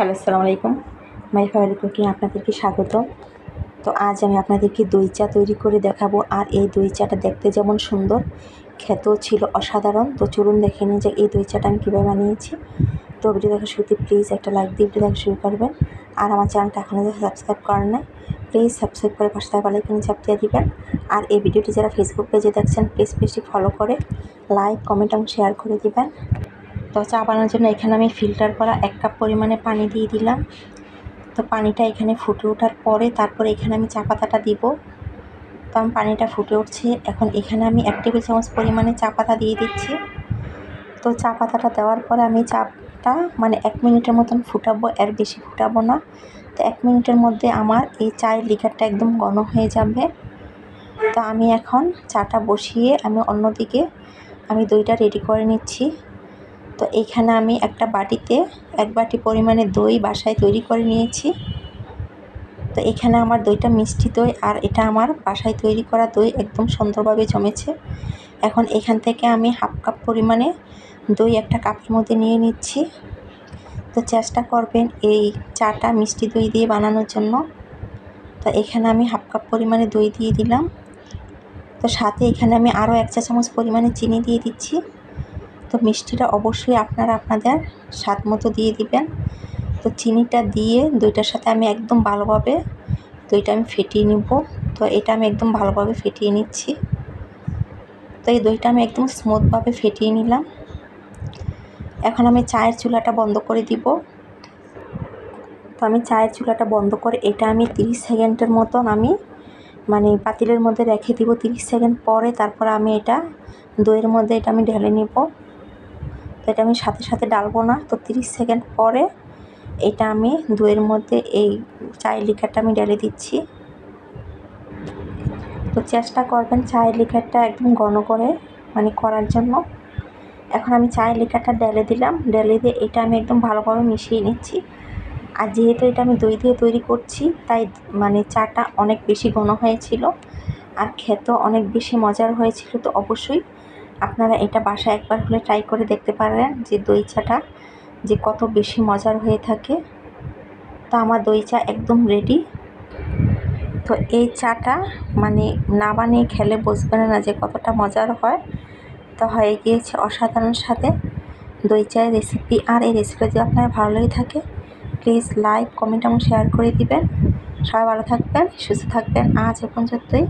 Hello, আসসালামু আলাইকুম। My favourite cooking আপনাদেরকে স্বাগত। তো আজ আমি আপনাদেরকে দই চা তৈরি করে দেখাবো। আর এই দই চাটা দেখতে যেমন সুন্দর, খেতেও ছিল অসাধারণ। তো চলুন দেখে নিই যে এই দই চাটা আমি কীভাবে বানিয়েছি। তো ভিডিও দেখার শুরুতে প্লিজ একটা লাইক দিয়ে ভিডিও দেখা শুরু করবেন। আর আমার চ্যানেলটা এখনও যারা সাবস্ক্রাইব করেন নাই, প্লিজ সাবস্ক্রাইব করে পাশে থাকা বেল আইকনে চাপ দিয়ে দিবেন। আর এই ভিডিওটি যারা ফেসবুক পেজে দেখছেন, প্লিজ পেজটি ফলো করে লাইক, কমেন্ট এবং শেয়ার করে দিবেন। তো চা বানানোর জন্য এখানে আমি ফিল্টার করা 1 কাপ পরিমাণে পানি দিয়ে দিলাম। তো পানিটা এখানে ফুটে ওঠার পরে তারপরে এখানে আমি চা পাতাটা দিব। তো আমি পানিটা ফুটে উঠছে, এখন এখানে আমি 1 টেবিল চামচ পরিমাণে চা পাতা দিয়ে দিচ্ছি। তো চা পাতাটা দেওয়ার পরে আমি চাটা 1 মিনিটের মতন ফুটাবো, এর বেশি ফুটাবো না। তো 1 মিনিটের মধ্যে আমার এই চায়ের লিকারটা একদম ঘন হয়ে যাবে। তো আমি এখন চাটা বসিয়ে অন্যদিকে দইটা রেডি করে নিচ্ছি। তো এখানে আমি একটা বাটিতে 1 বাটি পরিমাণে দই বাসায় তৈরি করে নিয়েছি। তো এখানে আমার দইটা মিষ্টি দই, আর এটা আমার বাসায় তৈরি করা দই, একদম সুন্দরভাবে জমেছে। এখন এখান থেকে আমি 1/2 কাপ পরিমাণে দই একটা কাপের মধ্যে নিয়ে নিচ্ছি। তো চেষ্টা করবেন এই চাটা মিষ্টি দই দিয়ে বানানোর জন্য। তো এখানে আমি 1/2 কাপ পরিমাণে দই দিয়ে দিলাম। তো সাথে এখানে আমি আরও 1 চা চামচ পরিমাণে চিনি দিয়ে দিচ্ছি। তো মিষ্টিটা অবশ্যই আপনারা আপনাদের স্বাদ মতো দিয়ে দিবেন। তো চিনিটা দিয়ে দইটার সাথে আমি একদম ভালোভাবে দইটা আমি ফেটিয়ে নিব। তো এটা আমি একদম ভালোভাবে ফেটিয়ে নিচ্ছি। তো এই দইটা আমি একদম স্মুথভাবে ফেটিয়ে নিলাম। এখন আমি চায়ের চুলাটা বন্ধ করে দিব। তো আমি চায়ের চুলাটা বন্ধ করে এটা আমি 30 সেকেন্ডের মতন পাতিলের মধ্যে রেখে দিব। 30 সেকেন্ড পরে তারপর আমি এটা দইয়ের মধ্যে আমি ঢেলে নিব। তো এটা আমি সাথে সাথে ডালবো না। তো 30 সেকেন্ড পরে এটা আমি দইয়ের মধ্যে এই চায়ের লিকারটা আমি ঢেলে দিচ্ছি। তো চেষ্টা করবেন চায়ের লিকারটা একদম ঘন করে করার জন্য। এখন আমি চায়ের লিকারটা ঢেলে দিলাম। ঢেলে দিয়ে এটা আমি একদম ভালোভাবে মিশিয়ে নিচ্ছি। আর যেহেতু এটা আমি দই দিয়ে তৈরি করছি, তাই চাটা অনেক বেশি ঘন হয়েছিল আর খেতেও অনেক বেশি মজার হয়েছিল। তো অবশ্যই আপনারা এটা বাসায় একবার হলে ট্রাই করে দেখতে পারেন যে দই চাটা যে কত বেশি মজার হয়ে থাকে। তো আমার দই চা একদম রেডি। তো এই চাটা না বানিয়ে খেলে বুঝবেন না যে কতটা মজার হয়। তো হয়ে গিয়েছে অসাধারণ স্বাদে দই চায়ের রেসিপি। আর এই রেসিপি যদি আপনার ভালো লেগে থাকে, প্লিজ লাইক, কমেন্ট এবং শেয়ার করে দিবেন। সবাই ভালো থাকবেন, সুস্থ থাকবেন। আজ এ পর্যন্তই,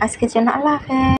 আজকের জন্য আল্লাহ হাফেজ।